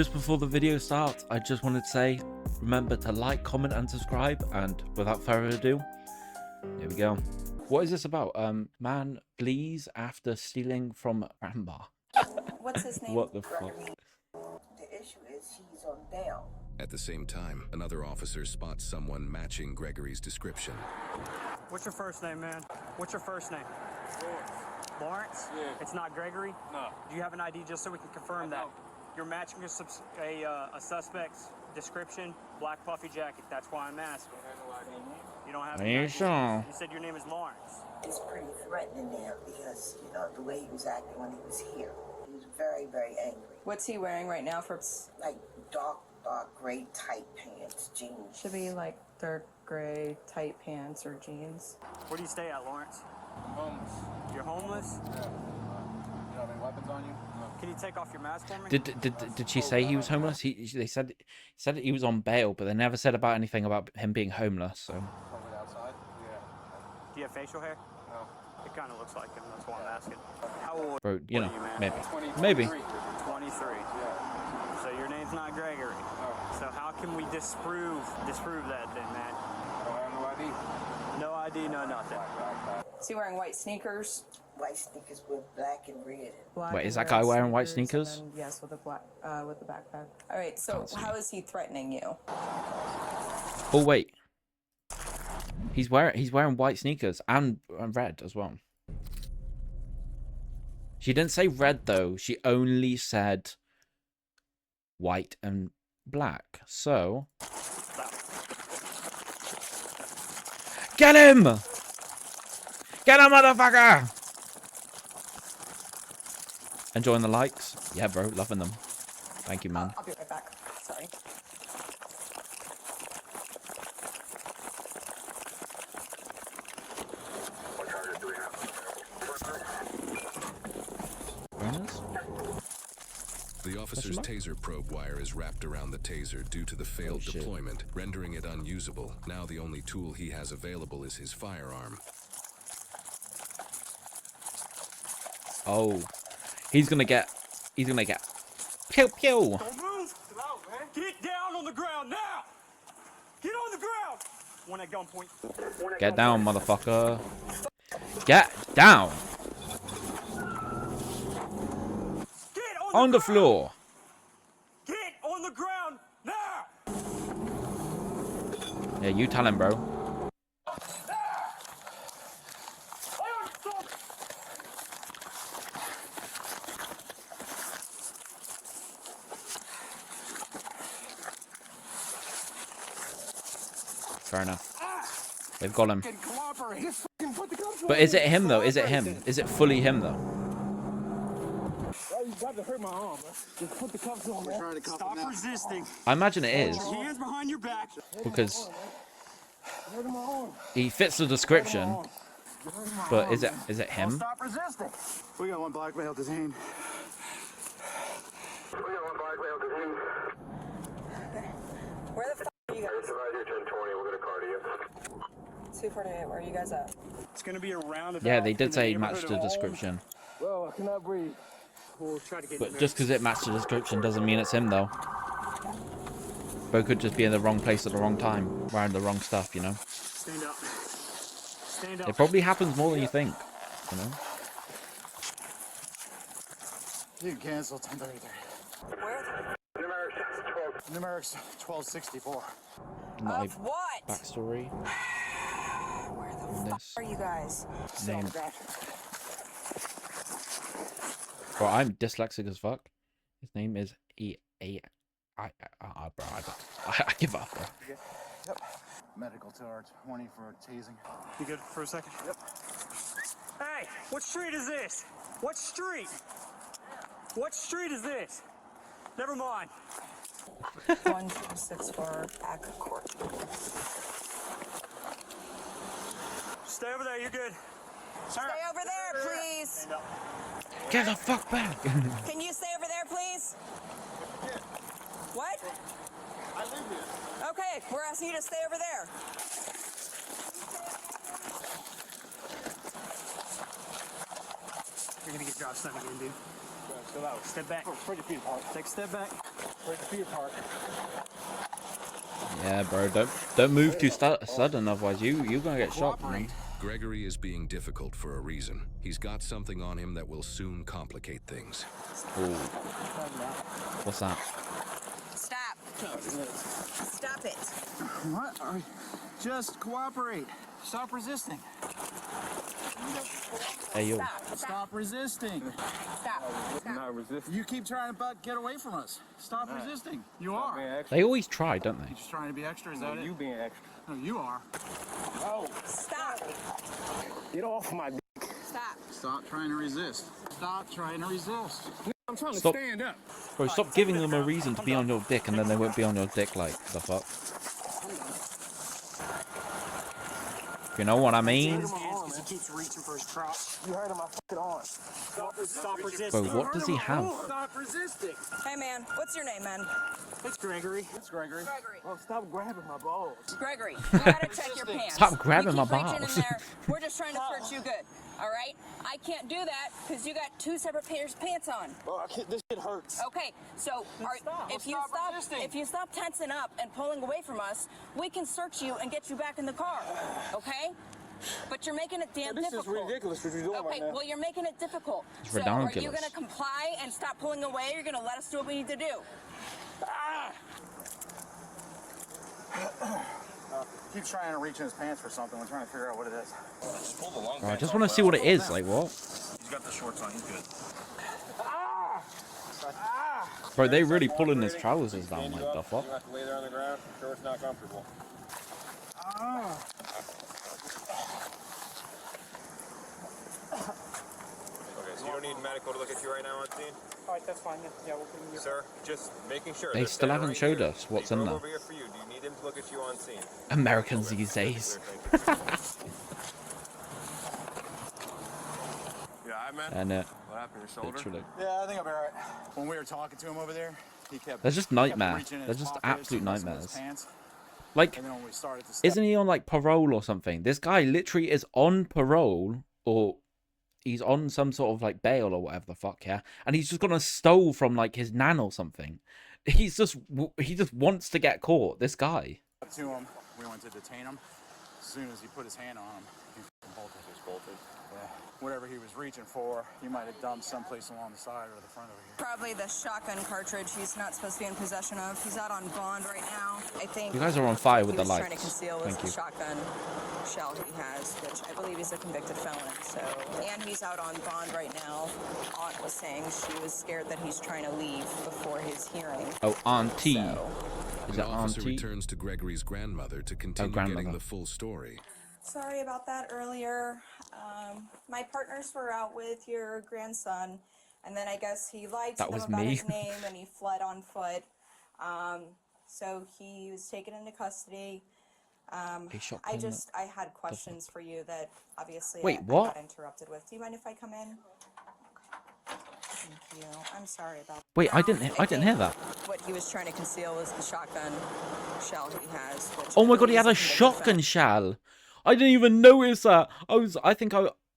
Just before the video starts, I just wanted to say, remember to like, comment, and subscribe. And without further ado, here we go. What is this about? Man flees after stealing from grandma. What's his name? What the fuck? The issue is he's on bail. At the same time, another officer spots someone matching Gregory's description. What's your first name, man? What's your first name? Lawrence. Lawrence? Yeah. It's not Gregory? No. Do you have an ID just so we can confirm that? You're matching a suspect's description, black puffy jacket. That's why I'm asking. I have no ID. You don't have Are any you ID? sure? You said your name is Lawrence. It's pretty threatening there because, you know, the way he was acting when he was here. He was very, very angry. What's he wearing right now for? Like dark gray tight pants, jeans. Should be like dark gray tight pants or jeans. Where do you stay at, Lawrence? I'm homeless. You're homeless? Yeah. You have any weapons on you? No. Can you take off your mask for me? Did she say he was homeless? They said he was on bail, but they never said about anything about him being homeless. So Probably outside? Yeah. Do you have facial hair? No. It kind of looks like him. That's why I'm asking. How old bro, you know, are you, man? maybe. 23. Yeah. So your name's not Gregory. No. So how can we disprove that then, man? I have no ID. No ID, no nothing. Is he wearing white sneakers? White sneakers with black and red. Black Wait, and is that red guy wearing white and sneakers? then, yes, with a black with the backpack. All right, so Can't see. how is he threatening you? Oh wait, he's wearing white sneakers and red as well. She didn't say red though. She only said white and black. So get him! Get him, motherfucker! Enjoying the likes? Yeah, bro, loving them. Thank you, man. I'll be right back. Sorry. Runners? The officer's mark? taser probe wire is wrapped around the taser due to the failed shit. deployment, rendering it unusable. Now the only tool he has available is his firearm. Oh, he's gonna get pew pew. Don't move! Get down on the ground now! Get on the ground! One at gunpoint. Get down, motherfucker. Get down Get on the ground! floor. Get on the ground now! Yeah, you tell him, bro. Fair enough. They've got him. But is it him though? Is it him? Is it fully him though? You got to hurt my arm, bro. Just put the cuffs on, man. Trying to cuff Stop resisting. I imagine it is Hands behind your back. because Hurting my arm. he fits the description. But is it him? Stop resisting. We got one blackmail detained. Where the f are you guys? 1020, we'll get a car to you. 248. Where are you guys at? It's gonna be a roundabout. Yeah, they in did the say it neighborhood matched of the Holmes. description. Well, I cannot breathe. We'll try to get in But there. just because it matched the description doesn't mean it's him though. Bro could just be in the wrong place at the wrong time, wearing the wrong stuff, you know. Stand up. Stand up. It probably happens more than you think, you know. You can cancel 1033. Where Numerics 1264. My of what? backstory. Where the on f this are you guys? name. Bro, I'm dyslexic as fuck. His name is bro, I give up, bro. Yep. Medical to our 20 for tasing. You good for a second? Yep. Hey, what street is this? What street? What street is this? Never mind. 1264 Ack Court. Stay over there. You're good. Stay over there, please. Stand up. Get the fuck back! Can you stay over there, please? What? I live here. Okay, we're asking you to stay over there. You're gonna get dropped son again, dude. Chill out. Step back. Put your feet apart. Take a step back. Where's the Fiat park? Yeah, bro, don't move too sudden, otherwise you're gonna get shot, man. Gregory is being difficult for a reason. He's got something on him that will soon complicate things. Ooh. What's that? Stop. Stop it. What? Just cooperate. Stop resisting. Hey, yo. Stop resisting. Stop. Not resisting. You keep trying to get away from us. Stop resisting. You Being are. extra. They always try, don't they? You're just trying to be extra, is that it? You being extra. No, you are. Stop. Get off my dick. Stop. Stop trying to resist. Stop trying to resist. I'm trying to Stop. stand up. Bro, stop giving them a reason to be on your dick and then they won't be on your dick, like, the fuck? You know what I mean? He keeps reaching for his crotch. You hurt my fucking arm. Stop resisting. Bro, what does he have? Stop resisting. Hey, man. What's your name, man? It's Gregory. It's Gregory. Gregory. Oh, stop grabbing my balls. Gregory, you gotta check your pants. Stop grabbing You keep my reaching balls. in there. We're just trying to search you good. All right? I can't do that because you got 2 separate pairs of pants on. Oh, this shit hurts. Okay, so if you stop tensing up and pulling away from us, we can search you and get you back in the car. Okay? But you're making it damn This is difficult. ridiculous what you're doing Okay, right now. well, you're making it difficult. It's so are you ridiculous. going to comply and stop pulling away? You're going to let us do what we need to do? Keeps trying to reach in his pants for something. We're trying to figure out what it is. Bro, I just want to see what it is, like, what? He's got the shorts on. He's good. Bro, they really pulling his trousers down, like, the fuck? You have to lay there on the ground. Sure, it's not comfortable. Okay, so you don't need medical to look at you right now on scene? All right, that's fine. Yeah, we'll put him in your... Sir, just making sure. They They're still haven't standing showed right us here. what's They in drove there. over here for you. Do you need them to look at you on scene? Americans these days. Yeah, I man. And What happened to your shoulder? literally. Yeah, I think I'll be all right. When we were talking to him over there, he kept. They're just he kept nightmare. reaching in They're his just pockets absolute and messing with his nightmares. pants. Like, And then when we started to step, isn't he on, like, parole or something? This guy literally is on parole, or he's on some sort of, like, bail or whatever the fuck, yeah? And he's just gonna stole from, like, his nan or something. He just wants to get caught, this guy. up to him, we went to detain him. As soon as he put his hand on him, he f***ing bolted. Just bolted. Yeah. Whatever he was reaching for, he might have dumped someplace along the side or the front over here. Probably the shotgun cartridge he's not supposed to be in possession of. He's out on bond right now. I think You guys are on fire with he the was lights. trying to conceal Thank the you. shotgun shell he has, which I believe he's a convicted felon. So, and he's out on bond right now. Aunt was saying she was scared that he's trying to leave before his hearing. Oh, auntie. So, Is An it officer auntie? returns to Gregory's grandmother to continue grandmother. getting the full story. sorry about that earlier. My partners were out with your grandson, and then I guess he lied to That them was about me. his name, and he fled on foot. So he was taken into custody. He shot I them. had questions for you that obviously Wait, I what? got interrupted with. Do you mind if I come in? Thank you. I'm sorry about Wait, I didn't think hear that. What he was trying to conceal was the shotgun shell he has. Which Oh I my god, he believe had a is convicted felon. shotgun shell. I didn't even notice that.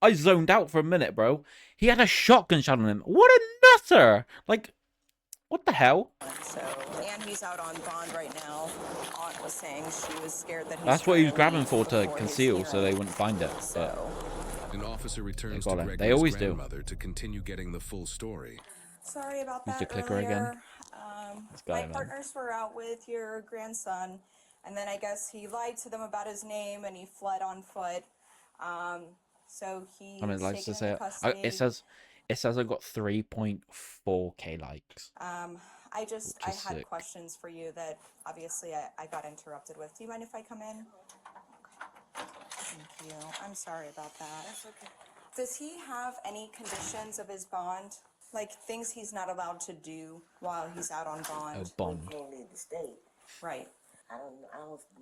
I zoned out for a minute, bro. He had a shotgun shell on him. What a nutter! Like, what the hell? So, and he's out on bond right now. Aunt was saying she was scared that he's That's what he was trying to grabbing leave for, to before his consial, so they hearing. wouldn't find it. But So, An officer returns got to it. They Gregory's always do. grandmother to continue getting the full story. sorry about Use that the clicker again. earlier. guy, My man. partners were out with your grandson, and then I guess he lied to them about his name, and he fled on foot. So he I mean, was like to taken say into it. custody. It says I got 3.4k likes. I Which is had sick. questions for you that obviously I got interrupted with. Do you mind if I come in? Thank you. I'm sorry about that. That's okay. Does he have any conditions of his bond? Like things he's not allowed to do while he's out on bond? Oh, Bond. He can't leave the state. Right. I don't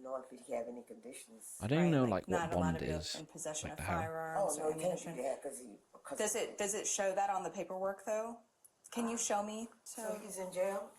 know if he have any conditions. I don't even know right, like what not allowed Bond to be is. in possession Like of the hell. firearms Oh, or no, he can't ammunition. do that because Does it show that on the paperwork though? Can you show me? so he's in jail.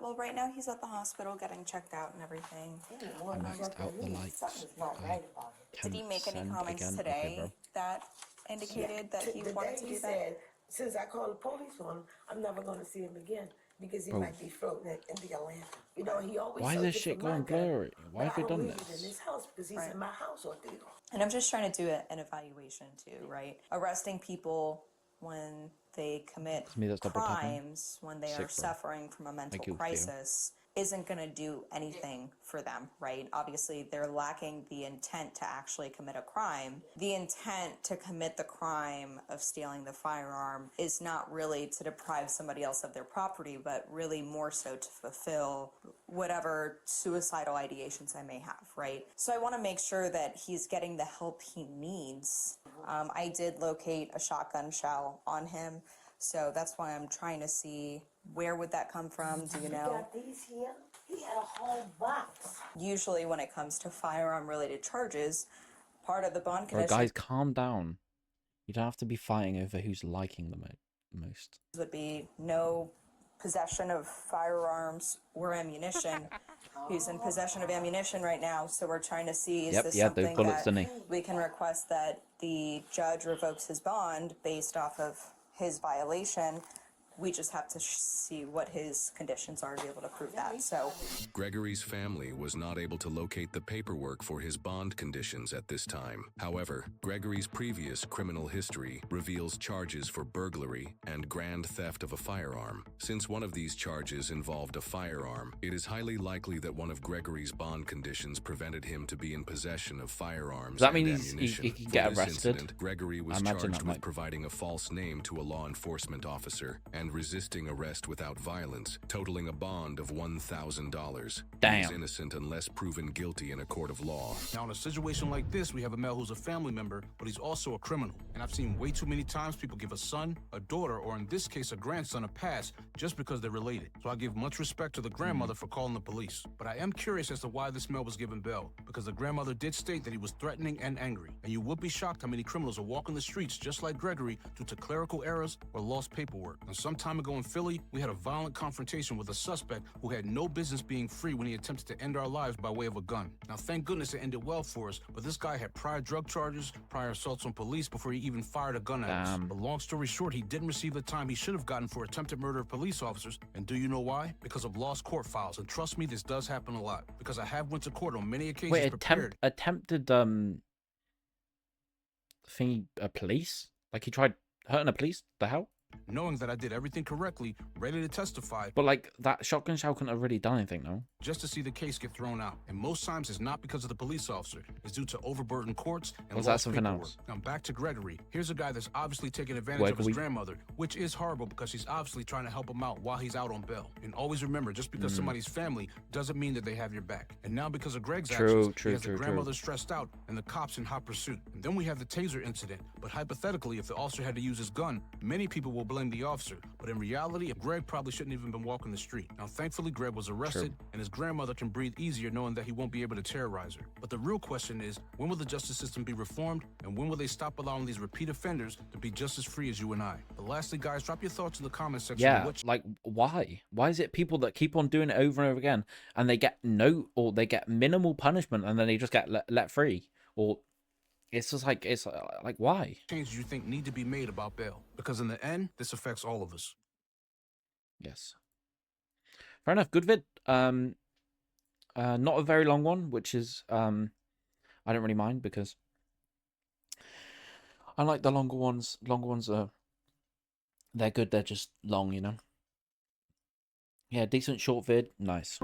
Well, right now he's at the hospital getting checked out and everything. Maxed out the lights. Something's not right about it. Did he make any Send comments again? today Okay, bro. that indicated that he The wanted day to he do that? said, since I called the police on him, I'm never going to see him again. because he Bro. might be floating in the Atlantic. You know, he always Why is searching this shit for my going gun, blurry? Why but have they I don't done leave it in this? his house because he's Right. in my house all day. And I'm just trying to do an evaluation too, right? Arresting people when they commit It's me that's double tapping. crimes, when they Sick, are bro. suffering from a mental guilty. crisis, isn't going to do anything for them, right? Obviously, they're lacking the intent to actually commit a crime. The intent to commit the crime of stealing the firearm is not really to deprive somebody else of their property, but really more so to fulfill whatever suicidal ideations I may have, right? So I want to make sure that he's getting the help he needs. I did locate a shotgun shell on him, so that's why I'm trying to see where would that come from. Do you know? Got these here. He had a whole box. Usually when it comes to firearm related charges, part of the bond Bro, condition guys, calm down. You don't have to be fighting over who's liking the most. would be no possession of firearms or ammunition. He's in possession of ammunition right now, so we're trying to see, is Yep, this yeah, those something bullets, that didn't he? we can request that the judge revokes his bond based off of his violation. We just have to see what his conditions are to be able to prove that. So Gregory's family was not able to locate the paperwork for his bond conditions at this time. However, Gregory's previous criminal history reveals charges for burglary and grand theft of a firearm. Since one of these charges involved a firearm, it is highly likely that one of Gregory's bond conditions prevented him to be in possession of firearms Does that and mean ammunition. he can For get this arrested? incident, Gregory was I imagine charged that with might- providing a false name to a law enforcement officer and resisting arrest without violence, totaling a bond of $1,000. He Damn. is innocent unless proven guilty in a court of law. Now, in a situation like this, we have a male who's a family member, but he's also a criminal. And I've seen way too many times people give a son, a daughter, or in this case, a grandson a pass just because they're related. So I give much respect to the grandmother for calling the police. But I am curious as to why this male was given bail, because the grandmother did state that he was threatening and angry. And you would be shocked how many criminals are walking the streets just like Gregory due to clerical errors or lost paperwork. And some time ago in Philly, we had a violent confrontation with a suspect who had no business being free when he attempted to end our lives by way of a gun. Now, thank goodness it ended well for us, but this guy had prior drug charges, prior assaults on police before he even fired a gun at us. Damn. But long story short, he didn't receive the time he should have gotten for attempted murder of police officers. And do you know why? Because of lost court files. And trust me, this does happen a lot. Because I have went to court on many occasions Wait, prepared. attempted a police? Like he tried hurting a police? The hell? knowing that I did everything correctly, ready to testify, But like that shotgun shell couldn't have really done anything, no? just to see the case get thrown out. And most times it's not because of the police officer. It's due to overburdened courts and Was that lost something paperwork. else? Now back to Gregory. Here's a guy that's obviously taking advantage of his Gregory. grandmother, which is horrible because she's obviously trying to help him out while he's out on bail. And always remember, just because somebody's family doesn't mean that they have your back. And now because of Greg's actions, he has the grandmother stressed out and the cops in hot pursuit. And then we have the taser incident. But hypothetically, if the officer had to use his gun, many people will blame the officer. But in reality, Greg probably shouldn't even been walking the street. Now, thankfully, Greg was arrested, and his grandmother can breathe easier knowing that he won't be able to terrorize her. But the real question is, when will the justice system be reformed, and when will they stop allowing these repeat offenders to be just as free as you and I? But lastly, guys, drop your thoughts in the comment section. Yeah, Which like why? Why is it people that keep on doing it over and over again, and they get they get minimal punishment, and then they just get let free? Or it's just like like why? changes you think need to be made about bail? Because in the end, this affects all of us. Yes. Fair enough. Good vid. Not a very long one, which is I don't really mind because I like the longer ones. Longer ones are they're good. They're just long, you know. Yeah, decent short vid. Nice.